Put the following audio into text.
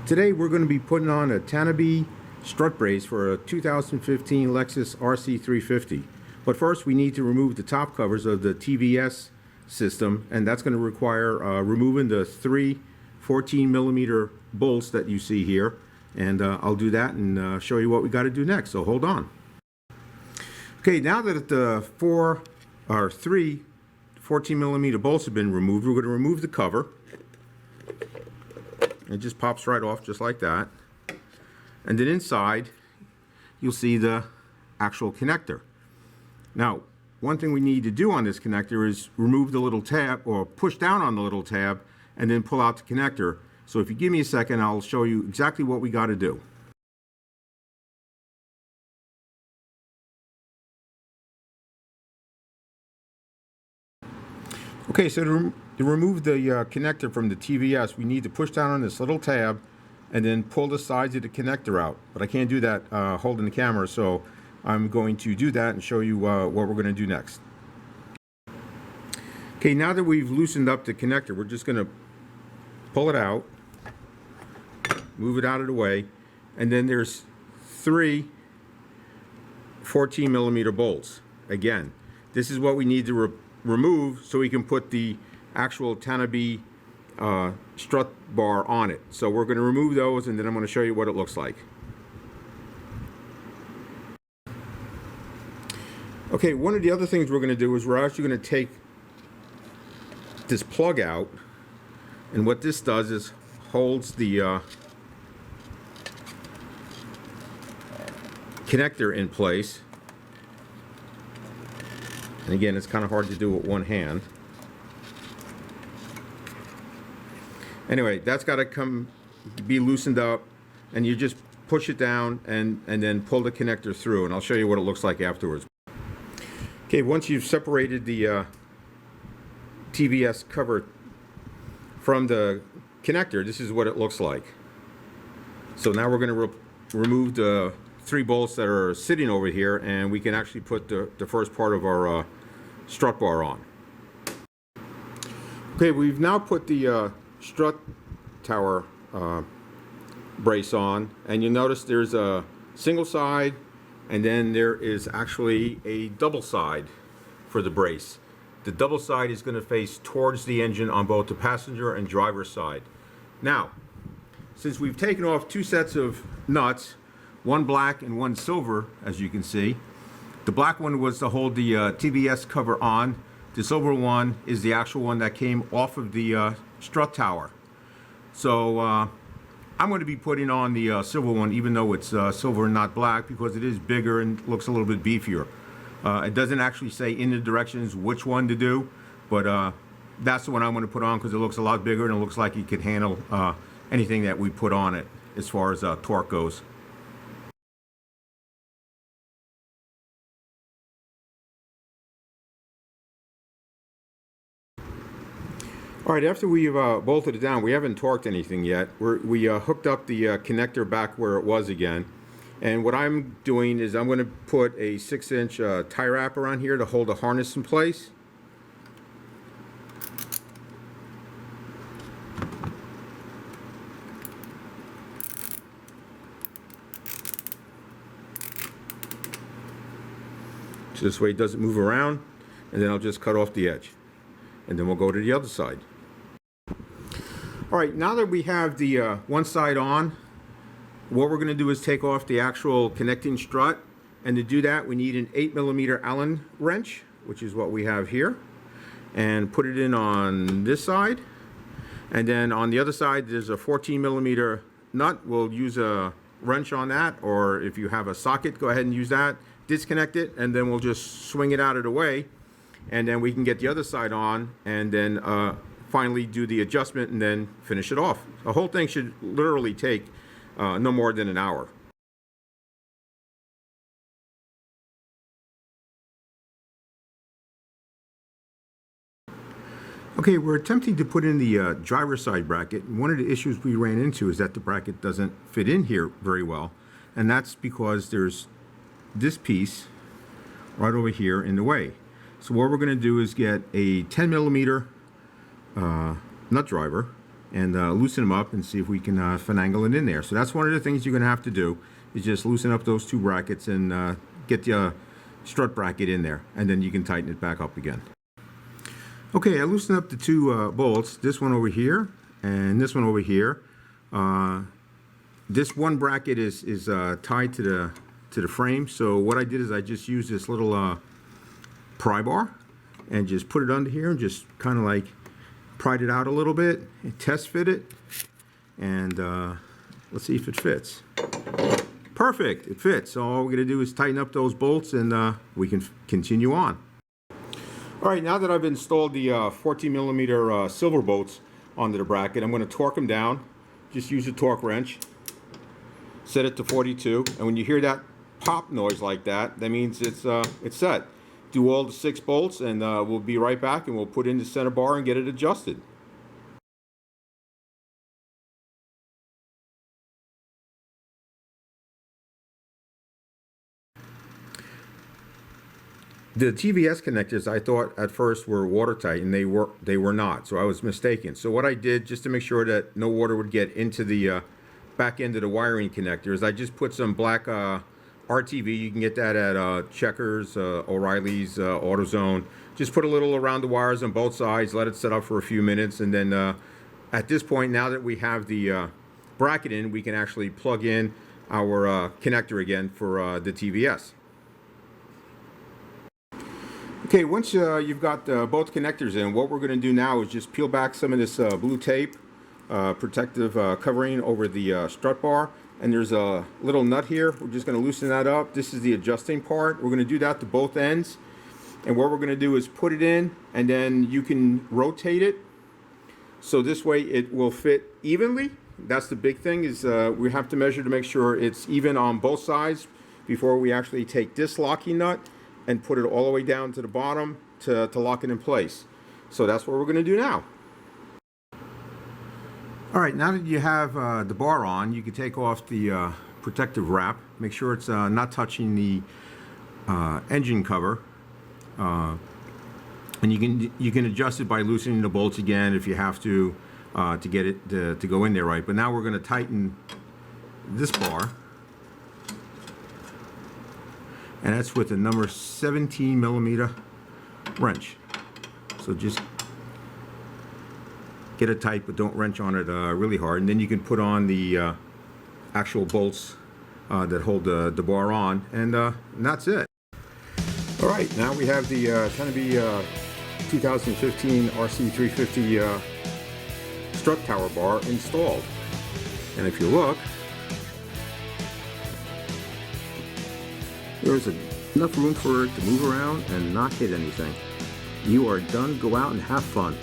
Today we're going to be putting on a Tanabe strut brace for a 2015 Lexus RC350. But first we need to remove the top covers of the TVS system, and that's going to require removing the three 14mm bolts that you see here. And I'll do that and show you what we got to do next, so hold on. Okay, now that the three 14mm bolts have been removed, we're going to remove the cover. It just pops right off just like that. And then inside you'll see the actual connector. Now, one thing we need to do on this connector is remove the little tab, or push down on the little tab and then pull out the connector. So if you give me a second, I'll show you exactly what we got to do. Okay, so to remove the connector from the TVS, we need to push down on this little tab and then pull the sides of the connector out. But I can't do that holding the camera, so I'm going to do that and show you what we're going to do next. Okay, now that we've loosened up the connector, we're just going to pull it out, move it out of the way, and then there's three 14mm bolts. Again, this is what we need to remove so we can put the actual Tanabe strut bar on it. So we're going to remove those, and then I'm going to show you what it looks like. Okay, one of the other things we're going to do is we're actually going to take this plug out, and what this does is holds the connector in place. And again, it's kind of hard to do with one hand. Anyway, that's got to be loosened up, and you just push it down and then pull the connector through, and I'll show you what it looks like afterwards. Okay, once you've separated the TVS cover from the connector, this is what it looks like. So now we're going to remove the three bolts that are sitting over here, and we can actually put the first part of our strut bar on. Okay, we've now put the strut tower brace on, and you notice there's a single side and then there is actually a double side for the brace. The double side is going to face towards the engine on both the passenger and driver side. Now, since we've taken off two sets of nuts, one black and one silver, as you can see, the black one was to hold the TVS cover on. The silver one is the actual one that came off of the strut tower. So I'm going to be putting on the silver one, even though it's silver and not black, because it is bigger and looks a little bit beefier. It doesn't actually say in the directions which one to do, but that's the one I'm going to put on because it looks a lot bigger and it looks like it could handle anything that we put on it as far as torque goes. All right, after we've bolted it down, we haven't torqued anything yet. We hooked up the connector back where it was again. And what I'm doing is I'm going to put a 6-inch tie wrap around here to hold the harness in place. So this way it doesn't move around, and then I'll just cut off the edge. And then we'll go to the other side. All right, now that we have the one side on, what we're going to do is take off the actual connecting strut, and to do that we need an 8mm Allen wrench, which is what we have here, and put it in on this side, and then on the other side there's a 14mm nut. We'll use a wrench on that, or if you have a socket, go ahead and use that. Disconnect it, and then we'll just swing it out of the way, and then we can get the other side on, and then finally do the adjustment and then finish it off. The whole thing should literally take no more than an hour. Okay, we're attempting to put in the driver's side bracket. One of the issues we ran into is that the bracket doesn't fit in here very well, and that's because there's this piece right over here in the way. So what we're going to do is get a 10mm nut driver, and loosen them up and see if we can finagle it in there. So that's one of the things you're going to have to do, is just loosen up those two brackets and get the strut bracket in there, and then you can tighten it back up again. Okay, I loosened up the two bolts, this one over here and this one over here. This one bracket is tied to the frame, so what I did is I just used this little pry bar and just put it under here and just kind of like pried it out a little bit and test fit it, and let's see if it fits. Perfect, it fits. So all we're going to do is tighten up those bolts and we can continue on. All right, now that I've installed the 14mm silver bolts onto the bracket, I'm going to torque them down. Just use a torque wrench, set it to 42, and when you hear that pop noise like that, that means it's set. Do all the 6 bolts, and we'll be right back, and we'll put in the center bar and get it adjusted. The TVS connectors I thought at first were watertight, and they were not, so I was mistaken. So what I did, just to make sure that no water would get into the back end of the wiring connector, is I just put some black RTV. You can get that at Checkers, O'Reilly's, AutoZone. Just put a little around the wires on both sides, let it set up for a few minutes, and then at this point, now that we have the bracket in, we can actually plug in our connector again for the TVS. Okay, once you've got both connectors in, what we're going to do now is just peel back some of this blue tape, protective covering over the strut bar, and there's a little nut here. We're just going to loosen that up. This is the adjusting part. We're going to do that to both ends, and what we're going to do is put it in, and then you can rotate it, so this way it will fit evenly. That's the big thing, is we have to measure to make sure it's even on both sides before we actually take this locking nut and put it all the way down to the bottom to lock it in place. So that's what we're going to do now. All right, now that you have the bar on, you can take off the protective wrap. Make sure it's not touching the engine cover, and you can adjust it by loosening the bolts again if you have to get it to go in there right. But now we're going to tighten this bar, and that's with a number 17mm wrench. So just get it tight, but don't wrench on it really hard, and then you can put on the actual bolts that hold the bar on, and that's it. All right, now we have the Tanabe 2015 RC350 strut tower bar installed, and if you look, there's enough room for it to move around and not hit anything. You are done. Go out and have fun.